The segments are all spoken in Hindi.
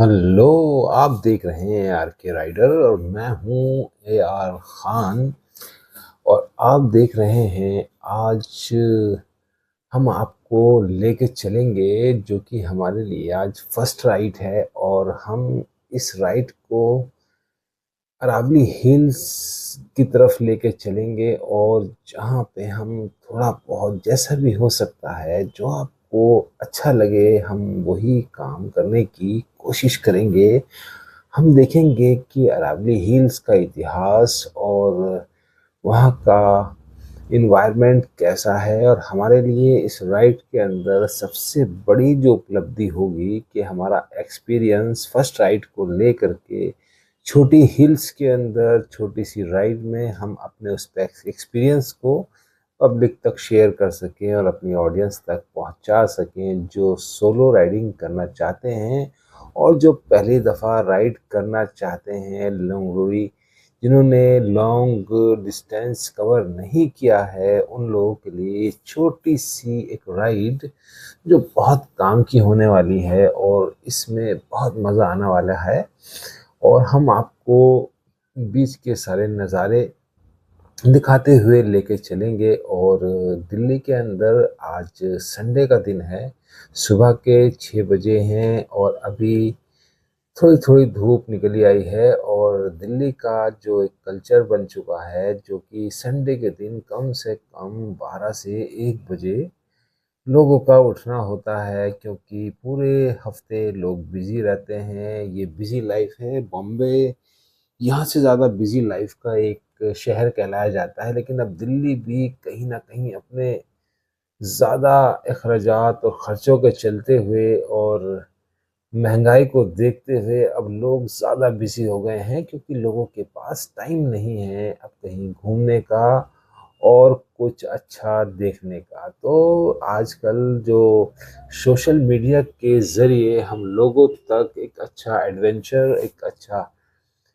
हेलो। आप देख रहे हैं आर के राइडर और मैं हूँ ए आर खान। और आप देख रहे हैं आज हम आपको लेके चलेंगे जो कि हमारे लिए आज फर्स्ट राइड है। और हम इस राइड को अरावली हिल्स की तरफ लेके चलेंगे और जहाँ पे हम थोड़ा बहुत जैसा भी हो सकता है जो आपको अच्छा लगे हम वही काम करने की कोशिश करेंगे। हम देखेंगे कि अरावली हिल्स का इतिहास और वहाँ का इन्वायरमेंट कैसा है। और हमारे लिए इस राइड के अंदर सबसे बड़ी जो उपलब्धि होगी कि हमारा एक्सपीरियंस फर्स्ट राइड को लेकर के छोटी हिल्स के अंदर छोटी सी राइड में हम अपने उस एक्सपीरियंस को पब्लिक तक शेयर कर सकें और अपनी ऑडियंस तक पहुंचा सकें जो सोलो राइडिंग करना चाहते हैं और जो पहली दफ़ा राइड करना चाहते हैं लंगरूरी, जिन्होंने लॉन्ग डिस्टेंस कवर नहीं किया है उन लोगों के लिए छोटी सी एक राइड जो बहुत काम की होने वाली है और इसमें बहुत मज़ा आने वाला है। और हम आपको बीच के सारे नज़ारे दिखाते हुए लेके चलेंगे। और दिल्ली के अंदर आज संडे का दिन है, सुबह के 6 बजे हैं और अभी थोड़ी थोड़ी धूप निकली आई है। और दिल्ली का जो एक कल्चर बन चुका है जो कि संडे के दिन कम से कम 12 से 1 बजे लोगों का उठना होता है, क्योंकि पूरे हफ्ते लोग बिजी रहते हैं। ये बिजी लाइफ है। बॉम्बे यहाँ से ज़्यादा बिजी लाइफ का एक शहर कहलाया जाता है, लेकिन अब दिल्ली भी कहीं ना कहीं अपने ज़्यादा अखराजात और ख़र्चों के चलते हुए और महंगाई को देखते हुए अब लोग ज़्यादा बिजी हो गए हैं, क्योंकि लोगों के पास टाइम नहीं है अब कहीं घूमने का और कुछ अच्छा देखने का। तो आजकल जो सोशल मीडिया के ज़रिए हम लोगों तक एक अच्छा एडवेंचर, एक अच्छा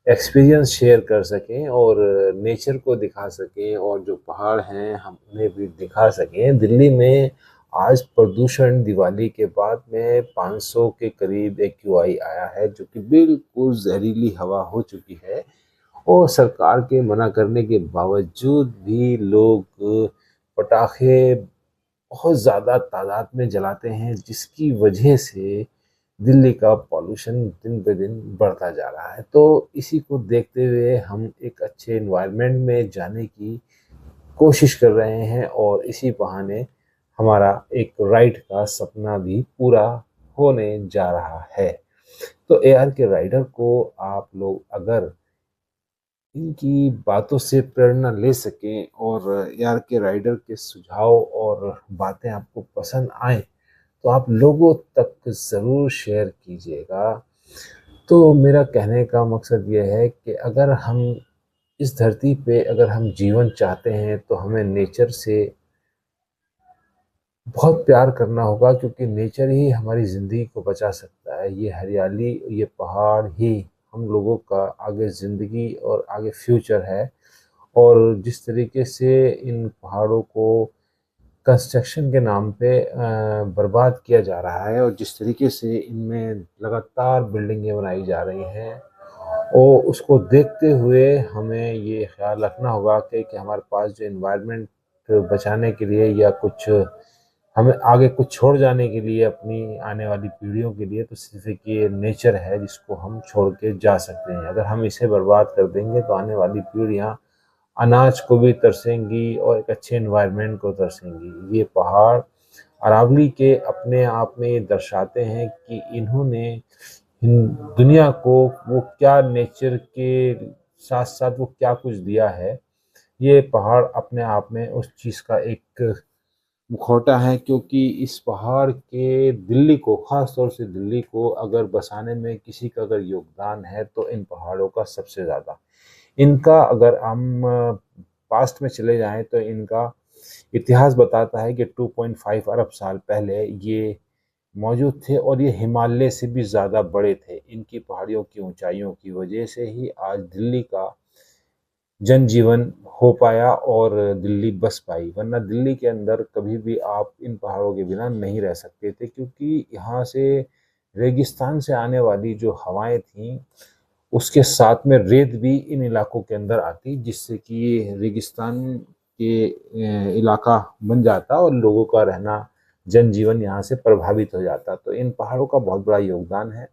एक्सपीरियंस शेयर कर सकें और नेचर को दिखा सकें और जो पहाड़ हैं हम उन्हें भी दिखा सकें। दिल्ली में आज प्रदूषण दिवाली के बाद में 500 के करीब एक्यूआई आया है, जो कि बिल्कुल जहरीली हवा हो चुकी है। और सरकार के मना करने के बावजूद भी लोग पटाखे बहुत ज़्यादा तादाद में जलाते हैं, जिसकी वजह से दिल्ली का पॉल्यूशन दिन पे दिन बढ़ता जा रहा है। तो इसी को देखते हुए हम एक अच्छे एनवायरनमेंट में जाने की कोशिश कर रहे हैं और इसी बहाने हमारा एक राइड का सपना भी पूरा होने जा रहा है। तो एआर के राइडर को आप लोग अगर इनकी बातों से प्रेरणा ले सकें और एआर के राइडर के सुझाव और बातें आपको पसंद आए तो आप लोगों तक ज़रूर शेयर कीजिएगा। तो मेरा कहने का मकसद ये है कि अगर हम इस धरती पे अगर हम जीवन चाहते हैं तो हमें नेचर से बहुत प्यार करना होगा, क्योंकि नेचर ही हमारी ज़िंदगी को बचा सकता है। ये हरियाली, ये पहाड़ ही हम लोगों का आगे ज़िंदगी और आगे फ्यूचर है। और जिस तरीके से इन पहाड़ों को कंस्ट्रक्शन के नाम पे बर्बाद किया जा रहा है और जिस तरीके से इनमें लगातार बिल्डिंगें बनाई जा रही हैं और उसको देखते हुए हमें ये ख्याल रखना होगा कि हमारे पास जो एनवायरनमेंट बचाने के लिए या कुछ हमें आगे कुछ छोड़ जाने के लिए अपनी आने वाली पीढ़ियों के लिए तो सिर्फ एक ये नेचर है जिसको हम छोड़ के जा सकते हैं। अगर हम इसे बर्बाद कर देंगे तो आने वाली पीढ़ियाँ अनाज को भी तरसेंगी और एक अच्छे एनवायरनमेंट को तरसेंगी। ये पहाड़ अरावली के अपने आप में ये दर्शाते हैं कि इन्होंने दुनिया को वो क्या नेचर के साथ साथ वो क्या कुछ दिया है। ये पहाड़ अपने आप में उस चीज़ का एक मुखौटा है, क्योंकि इस पहाड़ के दिल्ली को, ख़ास तौर से दिल्ली को अगर बसाने में किसी का अगर योगदान है तो इन पहाड़ों का सबसे ज़्यादा। इनका अगर हम पास्ट में चले जाएं तो इनका इतिहास बताता है कि 2.5 अरब साल पहले ये मौजूद थे और ये हिमालय से भी ज़्यादा बड़े थे। इनकी पहाड़ियों की ऊंचाइयों की वजह से ही आज दिल्ली का जनजीवन हो पाया और दिल्ली बस पाई, वरना दिल्ली के अंदर कभी भी आप इन पहाड़ों के बिना नहीं रह सकते थे, क्योंकि यहाँ से रेगिस्तान से आने वाली जो हवाएं थीं, उसके साथ में रेत भी इन इलाकों के अंदर आती, जिससे कि ये रेगिस्तान के इलाका बन जाता और लोगों का रहना, जनजीवन यहाँ से प्रभावित हो जाता। तो इन पहाड़ों का बहुत बड़ा योगदान है।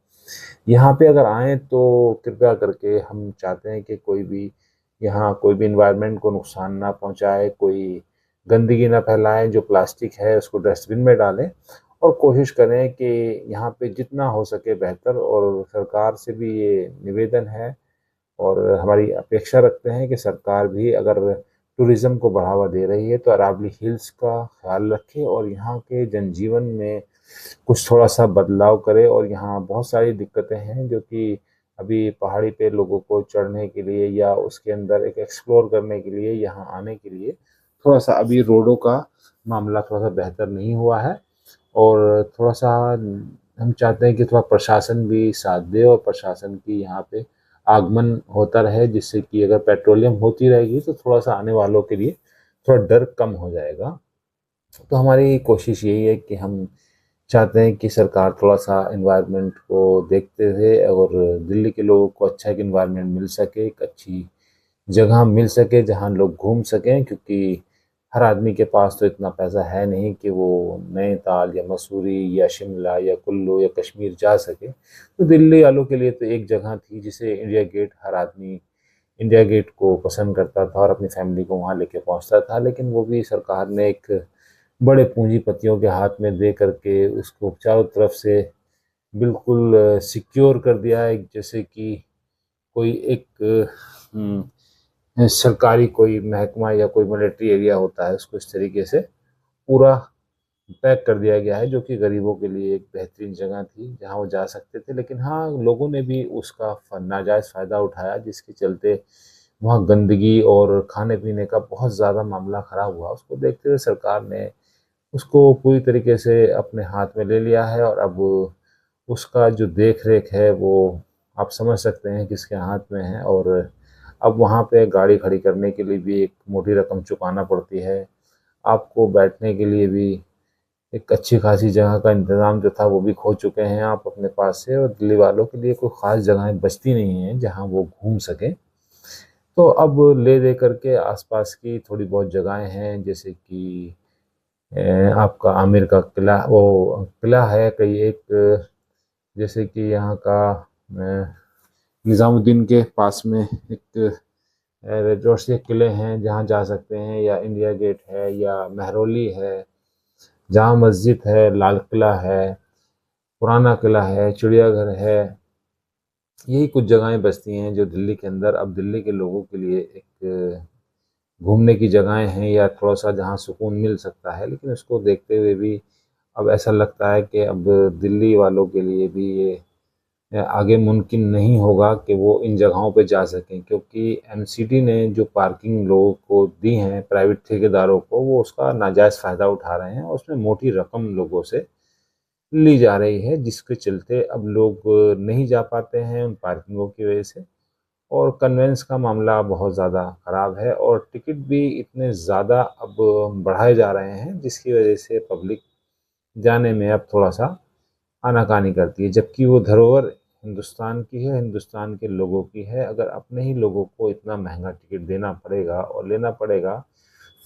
यहाँ पे अगर आएँ तो कृपया करके हम चाहते हैं कि कोई भी यहाँ कोई भी एनवायरनमेंट को नुकसान ना पहुँचाए, कोई गंदगी ना फैलाएँ, जो प्लास्टिक है उसको डस्टबिन में डालें और कोशिश करें कि यहाँ पे जितना हो सके बेहतर। और सरकार से भी ये निवेदन है और हमारी अपेक्षा रखते हैं कि सरकार भी अगर टूरिज़्म को बढ़ावा दे रही है तो अरावली हिल्स का ख्याल रखे और यहाँ के जनजीवन में कुछ थोड़ा-सा बदलाव करे। और यहाँ बहुत सारी दिक्कतें हैं जो कि अभी पहाड़ी पे लोगों को चढ़ने के लिए या उसके अंदर एक एक्सप्लोर करने के लिए, यहाँ आने के लिए थोड़ा-सा अभी रोडों का मामला थोड़ा-सा बेहतर नहीं हुआ है। और थोड़ा-सा हम चाहते हैं कि थोड़ा प्रशासन भी साथ दे और प्रशासन की यहाँ पे आगमन होता रहे, जिससे कि अगर पेट्रोलियम होती रहेगी तो थोड़ा-सा आने वालों के लिए थोड़ा डर कम हो जाएगा। तो हमारी कोशिश यही है कि हम चाहते हैं कि सरकार थोड़ा-सा एनवायरनमेंट को देखते हुए और दिल्ली के लोगों को अच्छा एक एनवायरनमेंट मिल सके, एक अच्छी जगह मिल सके जहाँ लोग घूम सकें, क्योंकि हर आदमी के पास तो इतना पैसा है नहीं कि वो नैनीताल या मसूरी या शिमला या कुल्लू या कश्मीर जा सके। तो दिल्ली वालों के लिए तो एक जगह थी जिसे इंडिया गेट, हर आदमी इंडिया गेट को पसंद करता था और अपनी फैमिली को वहाँ लेके पहुँचता था, लेकिन वो भी सरकार ने एक बड़े पूंजीपतियों के हाथ में दे करके उसको चारों तरफ से बिल्कुल सिक्योर कर दिया है, जैसे कि कोई एक सरकारी कोई महकमा या कोई मिलिट्री एरिया होता है, उसको इस तरीके से पूरा पैक कर दिया गया है, जो कि गरीबों के लिए एक बेहतरीन जगह थी जहाँ वो जा सकते थे। लेकिन हाँ, लोगों ने भी उसका नाजायज़ फ़ायदा उठाया, जिसके चलते वहाँ गंदगी और खाने पीने का बहुत ज़्यादा मामला ख़राब हुआ। उसको देखते हुए सरकार ने उसको पूरी तरीके से अपने हाथ में ले लिया है और अब उसका जो देख-रेख है वो आप समझ सकते हैं किसके हाथ में है। और अब वहाँ पे गाड़ी खड़ी करने के लिए भी एक मोटी रकम चुकाना पड़ती है। आपको बैठने के लिए भी एक अच्छी खासी जगह का इंतज़ाम जो था वो भी खो चुके हैं आप अपने पास से, और दिल्ली वालों के लिए कोई ख़ास जगहें बचती नहीं हैं जहाँ वो घूम सकें। तो अब ले दे करके आस-पास की थोड़ी बहुत जगहें हैं, जैसे कि आपका आमिर का किला, वो किला है कई एक, जैसे कि यहाँ का निज़ामुद्दीन के पास में एक जोशीह किले हैं जहाँ जा सकते हैं, या इंडिया गेट है या महरौली है, जामा मस्जिद है, लाल किला है, पुराना किला है, चिड़ियाघर है। यही कुछ जगहें बचती हैं जो दिल्ली के अंदर अब दिल्ली के लोगों के लिए एक घूमने की जगहें हैं या थोड़ा-सा जहाँ सुकून मिल सकता है। लेकिन उसको देखते हुए भी अब ऐसा लगता है कि अब दिल्ली वालों के लिए भी ये आगे मुमकिन नहीं होगा कि वो इन जगहों पे जा सकें, क्योंकि एमसीडी ने जो पार्किंग लोगों को दी हैं, प्राइवेट ठेकेदारों को, वो उसका नाजायज़ फ़ायदा उठा रहे हैं और उसमें मोटी रकम लोगों से ली जा रही है, जिसके चलते अब लोग नहीं जा पाते हैं उन पार्किंगों की वजह से। और कन्वेंस का मामला बहुत ज़्यादा ख़राब है और टिकट भी इतने ज़्यादा अब बढ़ाए जा रहे हैं, जिसकी वजह से पब्लिक जाने में अब थोड़ा-सा आनाकानी करती है। जबकि वो धरोहर हिंदुस्तान की है, हिंदुस्तान के लोगों की है। अगर अपने ही लोगों को इतना महँगा टिकट देना पड़ेगा और लेना पड़ेगा,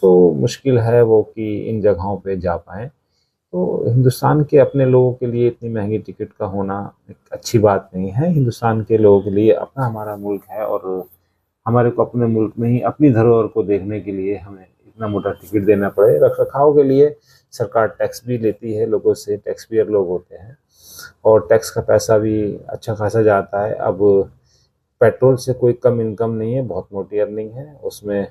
तो मुश्किल है वो कि इन जगहों पे जा पाएँ। तो हिंदुस्तान के अपने लोगों के लिए इतनी महँगी टिकट का होना एक अच्छी बात नहीं है। हिंदुस्तान के लोगों के लिए अपना हमारा मुल्क है और हमारे को अपने मुल्क में ही अपनी धरोहर को देखने के लिए हमें इतना मोटा टिकट देना पड़े। रख-रखाव के लिए सरकार टैक्स भी लेती है लोगों से, टैक्स पेयर लोग होते हैं और टैक्स का पैसा भी अच्छा खासा जाता है। अब पेट्रोल से कोई कम इनकम नहीं है, बहुत मोटी अर्निंग है। उसमें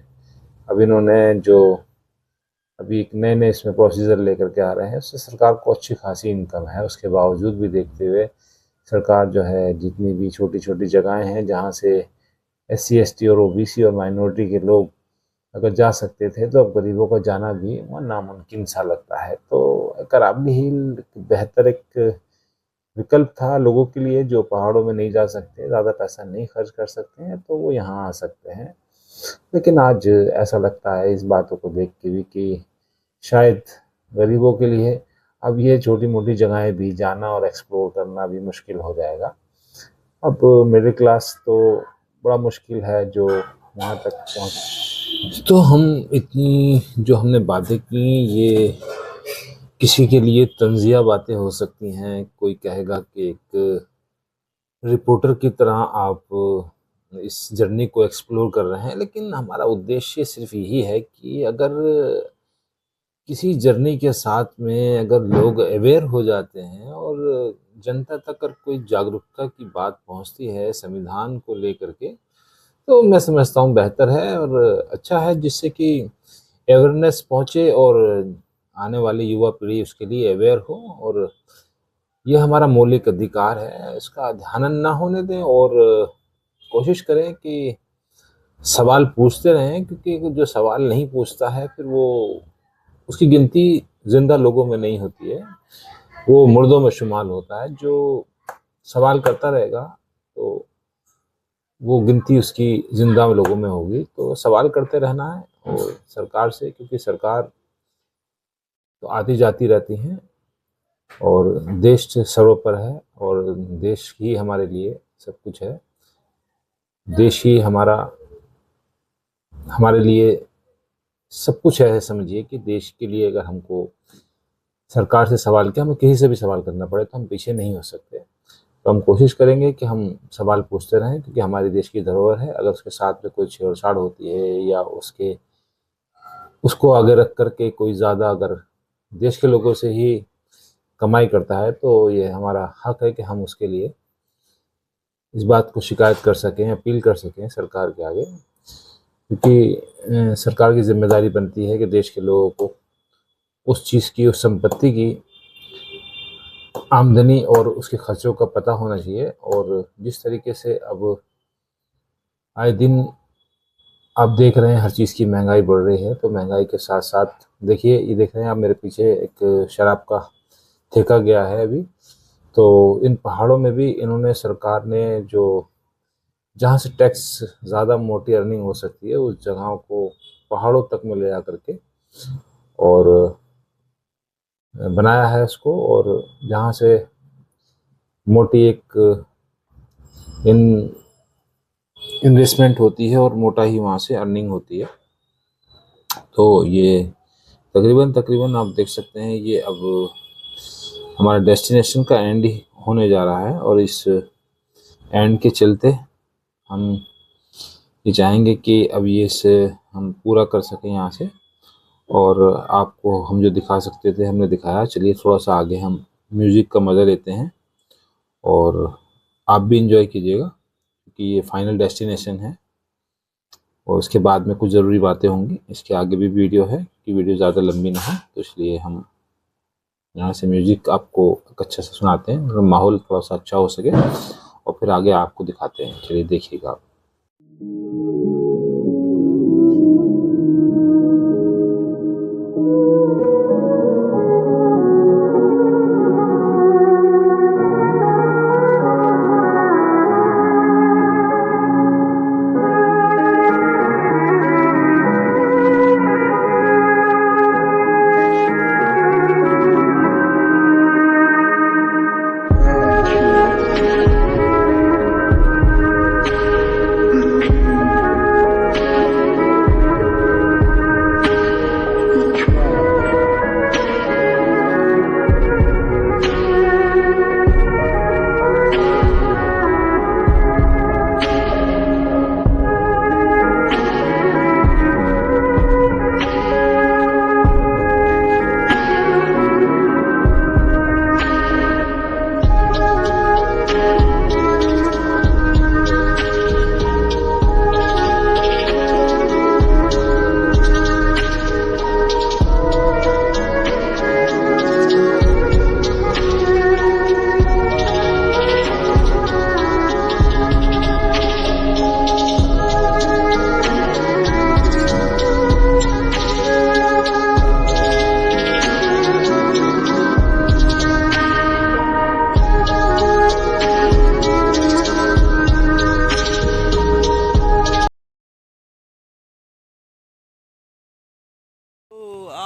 अब इन्होंने जो अभी एक नए-नए इसमें प्रोसीजर लेकर के आ रहे हैं, उससे सरकार को अच्छी खासी इनकम है। उसके बावजूद भी देखते हुए सरकार जो है जितनी भी छोटी-छोटी जगहें हैं जहाँ से एससी, एसटी और ओबीसी और माइनॉरिटी के लोग अगर जा सकते थे, तो अब गरीबों का जाना भी वहाँ नामुमकिन सा लगता है। तो करावली हिल बेहतर एक विकल्प था लोगों के लिए जो पहाड़ों में नहीं जा सकते, ज़्यादा पैसा नहीं खर्च कर सकते हैं, तो वो यहाँ आ सकते हैं। लेकिन आज ऐसा लगता है इस बातों को देख के भी कि शायद गरीबों के लिए अब ये छोटी-मोटी जगहें भी जाना और एक्सप्लोर करना भी मुश्किल हो जाएगा। अब मिडिल क्लास तो बड़ा मुश्किल है जो वहाँ तक पहुँच। तो हम इतनी जो हमने बातें की, ये किसी के लिए तंज़िया बातें हो सकती हैं। कोई कहेगा कि एक रिपोर्टर की तरह आप इस जर्नी को एक्सप्लोर कर रहे हैं, लेकिन हमारा उद्देश्य सिर्फ़ यही है कि अगर किसी जर्नी के साथ में अगर लोग अवेयर हो जाते हैं और जनता तक अगर कोई जागरूकता की बात पहुंचती है संविधान को लेकर के, तो मैं समझता हूँ बेहतर है और अच्छा है, जिससे कि अवेयरनेस पहुंचे और आने वाली युवा पीढ़ी उसके लिए अवेयर हो। और ये हमारा मौलिक अधिकार है, इसका ध्यान ना होने दें और कोशिश करें कि सवाल पूछते रहें, क्योंकि जो सवाल नहीं पूछता है फिर वो उसकी गिनती जिंदा लोगों में नहीं होती है, वो मुर्दों में शुमार होता है। जो सवाल करता रहेगा तो वो गिनती उसकी जिंदा लोगों में होगी। तो सवाल करते रहना है और सरकार से, क्योंकि सरकार तो आती जाती रहती हैं और देश सर्वोपरि है और देश ही हमारे लिए सब कुछ है। देश ही हमारे लिए सब कुछ है। समझिए कि देश के लिए अगर हमको सरकार से सवाल किया, हमें किसी से भी सवाल करना पड़े तो हम पीछे नहीं हो सकते। तो हम कोशिश करेंगे कि हम सवाल पूछते रहें, क्योंकि हमारे देश की धरोहर है। अगर उसके साथ में कोई छेड़छाड़ होती है या उसको आगे रख करके कोई ज़्यादा अगर देश के लोगों से ही कमाई करता है, तो ये हमारा हक है कि हम उसके लिए इस बात को शिकायत कर सकें, अपील कर सकें सरकार के आगे। क्योंकि सरकार की जिम्मेदारी बनती है कि देश के लोगों को उस चीज़ की, उस संपत्ति की आमदनी और उसके खर्चों का पता होना चाहिए। और जिस तरीके से अब आए दिन आप देख रहे हैं हर चीज़ की महंगाई बढ़ रही है, तो महंगाई के साथ साथ देखिए, ये देख रहे हैं आप मेरे पीछे एक शराब का ठेका गया है अभी। तो इन पहाड़ों में भी इन्होंने, सरकार ने, जो जहाँ से टैक्स ज़्यादा मोटी अर्निंग हो सकती है उस जगहों को पहाड़ों तक में ले जा करके और बनाया है उसको, और जहाँ से मोटी एक इन्वेस्टमेंट होती है और मोटा ही वहाँ से अर्निंग होती है। तो ये तकरीबन आप देख सकते हैं, ये अब हमारे डेस्टिनेशन का एंड ही होने जा रहा है। और इस एंड के चलते हम ये चाहेंगे कि अब ये इसे हम पूरा कर सकें यहाँ से, और आपको हम जो दिखा सकते थे हमने दिखाया। चलिए थोड़ा सा आगे हम म्यूज़िक का मज़ा लेते हैं और आप भी इंजॉय कीजिएगा, क्योंकि ये फाइनल डेस्टिनेशन है और उसके बाद में कुछ ज़रूरी बातें होंगी। इसके आगे भी वीडियो है कि वीडियो ज़्यादा लंबी ना हो, तो इसलिए हम यहाँ से म्यूज़िक आपको अच्छा से सुनाते हैं, मतलब माहौल थोड़ा सा अच्छा हो सके, और फिर आगे आपको दिखाते हैं। चलिए देखिएगा आप।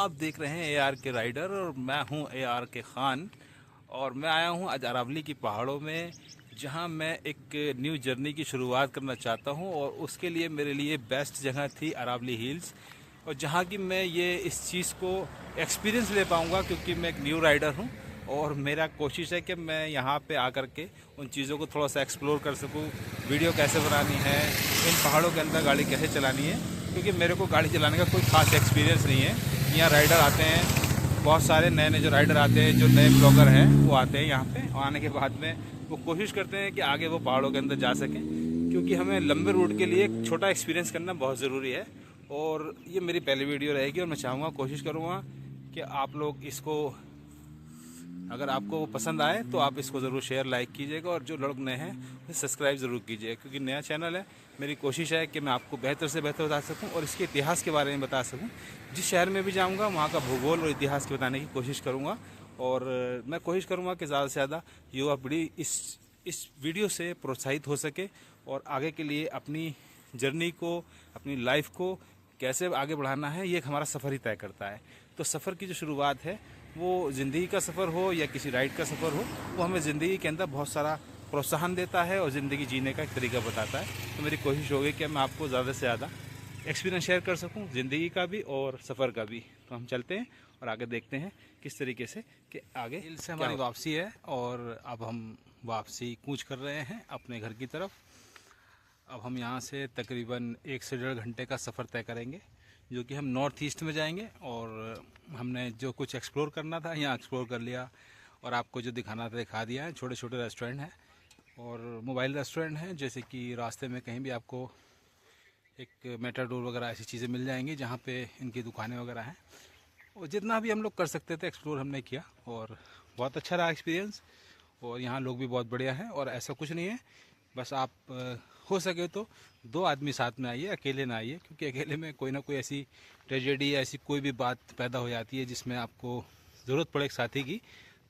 आप देख रहे हैं AR के राइडर और मैं हूं AR के खान। और मैं आया हूं आज अरावली की पहाड़ों में, जहां मैं एक न्यू जर्नी की शुरुआत करना चाहता हूं। और उसके लिए मेरे लिए बेस्ट जगह थी अरावली हिल्स, और जहां की मैं ये इस चीज़ को एक्सपीरियंस ले पाऊंगा, क्योंकि मैं एक न्यू राइडर हूं। और मेरा कोशिश है कि मैं यहाँ पे आकर के उन चीज़ों को थोड़ा सा एक्सप्लोर कर सकूं, वीडियो कैसे बनानी है, इन पहाड़ों के अंदर गाड़ी कैसे चलानी है, क्योंकि मेरे को गाड़ी चलाने का कोई ख़ास एक्सपीरियंस नहीं है। यहाँ राइडर आते हैं, बहुत सारे नए नए जो राइडर आते हैं, जो नए ब्लॉगर हैं वो आते हैं यहाँ पे, और आने के बाद में वो कोशिश करते हैं कि आगे वो पहाड़ों के अंदर जा सकें, क्योंकि हमें लंबे रूट के लिए एक छोटा एक्सपीरियंस करना बहुत ज़रूरी है। और ये मेरी पहली वीडियो रहेगी, और मैं चाहूँगा, कोशिश करूँगा कि आप लोग इसको, अगर आपको वो पसंद आए तो आप इसको ज़रूर शेयर लाइक कीजिएगा, और जो लोग नए हैं उसे सब्सक्राइब ज़रूर कीजिएगा, क्योंकि नया चैनल है। मेरी कोशिश है कि मैं आपको बेहतर से बेहतर बता सकूं और इसके इतिहास के बारे में बता सकूं। जिस शहर में भी जाऊंगा वहाँ का भूगोल और इतिहास के बताने की कोशिश करूँगा। और मैं कोशिश करूँगा कि ज़्यादा से ज़्यादा युवा पीढ़ी इस वीडियो से प्रोत्साहित हो सके, और आगे के लिए अपनी जर्नी को, अपनी लाइफ को कैसे आगे बढ़ाना है, ये एक हमारा सफ़र ही तय करता है। तो सफ़र की जो शुरुआत है, वो ज़िंदगी का सफ़र हो या किसी राइड का सफ़र हो, वो हमें ज़िंदगी के अंदर बहुत सारा प्रोत्साहन देता है और ज़िंदगी जीने का एक तरीका बताता है। तो मेरी कोशिश होगी कि मैं आपको ज़्यादा से ज़्यादा एक्सपीरियंस शेयर कर सकूं, ज़िंदगी का भी और सफ़र का भी। तो हम चलते हैं और आगे देखते हैं किस तरीके से कि आगे हिल से हमारी वापसी है, और अब हम वापसी कूच कर रहे हैं अपने घर की तरफ। अब हम यहाँ से तकरीबन 1 से 1.5 घंटे का सफ़र तय करेंगे, जो कि हम नॉर्थ ईस्ट में जाएंगे। और हमने जो कुछ एक्सप्लोर करना था यहाँ एक्सप्लोर कर लिया, और आपको जो दिखाना था दिखा दिया है। छोटे छोटे रेस्टोरेंट हैं और मोबाइल रेस्टोरेंट हैं, जैसे कि रास्ते में कहीं भी आपको एक मेटाडोर वगैरह ऐसी चीज़ें मिल जाएंगी, जहाँ पे इनकी दुकानें वगैरह हैं। और जितना भी हम लोग कर सकते थे एक्सप्लोर हमने किया, और बहुत अच्छा रहा एक्सपीरियंस। और यहाँ लोग भी बहुत बढ़िया हैं, और ऐसा कुछ नहीं है, बस आप हो सके तो 2 आदमी साथ में आइए, अकेले ना आइए, क्योंकि अकेले में कोई ना कोई ऐसी ट्रेजेडी या ऐसी कोई भी बात पैदा हो जाती है जिसमें आपको ज़रूरत पड़े एक साथी की।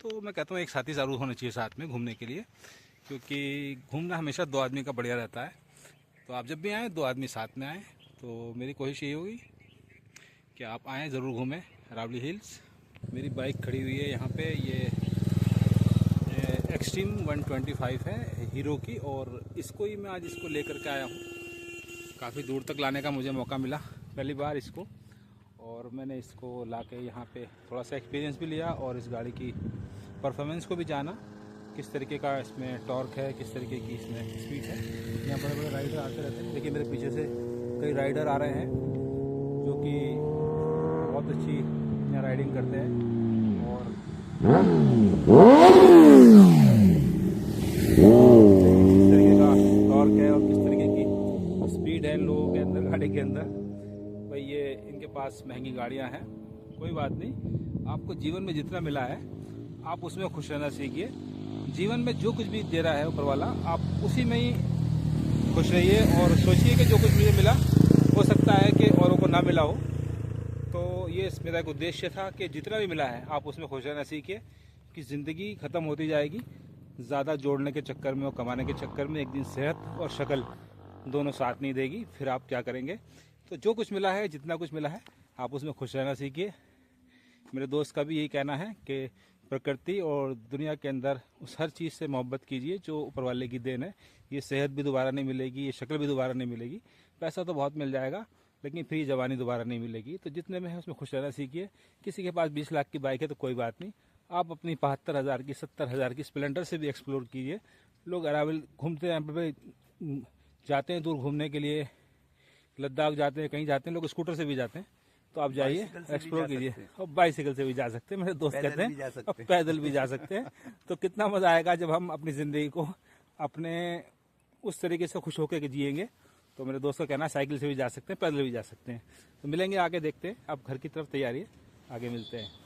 तो मैं कहता हूँ एक साथी ज़रूर होना चाहिए साथ में घूमने के लिए, क्योंकि घूमना हमेशा 2 आदमी का बढ़िया रहता है। तो आप जब भी आएँ 2 आदमी साथ में आएँ। तो मेरी कोशिश यही होगी कि आप आएँ, ज़रूर घूमें अरावली हिल्स। मेरी बाइक खड़ी हुई है यहाँ पे, ये एक्सट्रीम 125 है हीरो की, और इसको ही मैं आज इसको लेकर के आया हूँ। काफ़ी दूर तक लाने का मुझे मौका मिला पहली बार इसको, और मैंने इसको लाके यहाँ पे थोड़ा सा एक्सपीरियंस भी लिया, और इस गाड़ी की परफॉर्मेंस को भी जाना, किस तरीके का इसमें टॉर्क है, किस तरीके की इसमें स्पीड है। यहाँ बड़े बड़े राइडर आते रहते हैं, देखिए मेरे पीछे से कई राइडर आ रहे हैं जो कि बहुत अच्छी यहाँ राइडिंग करते हैं। और किस तरीके का टॉर्क है और किस तरीके की स्पीड है इन लोगों के अंदर, गाड़ी के अंदर। भाई ये इनके पास महंगी गाड़ियाँ हैं, कोई बात नहीं, आपको जीवन में जितना मिला है आप उसमें खुश रहना सीखिए। जीवन में जो कुछ भी दे रहा है ऊपर वाला, आप उसी में ही खुश रहिए, और सोचिए कि जो कुछ मुझे मिला हो सकता है कि औरों को ना मिला हो। तो ये मेरा एक उद्देश्य था कि जितना भी मिला है आप उसमें खुश रहना सीखिए, कि ज़िंदगी ख़त्म होती जाएगी। ज़्यादा जोड़ने के चक्कर में और कमाने के चक्कर में एक दिन सेहत और शक्ल दोनों साथ नहीं देगी, फिर आप क्या करेंगे। तो जो कुछ मिला है, जितना कुछ मिला है, आप उसमें खुश रहना सीखिए। मेरे दोस्त का भी यही कहना है कि प्रकृति और दुनिया के अंदर उस हर चीज़ से मोहब्बत कीजिए जो ऊपर वाले की देन है। ये सेहत भी दोबारा नहीं मिलेगी, ये शक्ल भी दोबारा नहीं मिलेगी, पैसा तो बहुत मिल जाएगा, लेकिन फिर ये जवानी दोबारा नहीं मिलेगी। तो जितने में है उसमें खुश रहना सीखिए। किसी के पास 20 लाख की बाइक है तो कोई बात नहीं, आप अपनी 72,000 की, 70,000 की स्प्लेंडर से भी एक्सप्लोर कीजिए। लोग अरावल घूमते हैं, जाते हैं दूर घूमने के लिए, लद्दाख जाते हैं, कहीं जाते हैं, लोग स्कूटर से भी जाते हैं। तो आप जाइए, एक्सप्लोर कीजिए। और बाइसिकल से भी जा सकते हैं, मेरे दोस्त कहते हैं, और पैदल भी जा सकते हैं। तो कितना मज़ा आएगा जब हम अपनी ज़िंदगी को अपने उस तरीके से खुश होकर के जिएंगे। तो मेरे दोस्त का कहना है साइकिल से भी जा सकते हैं, पैदल भी जा सकते हैं। तो मिलेंगे आगे, देखते हैं। अब घर की तरफ तैयारी है, आगे मिलते हैं।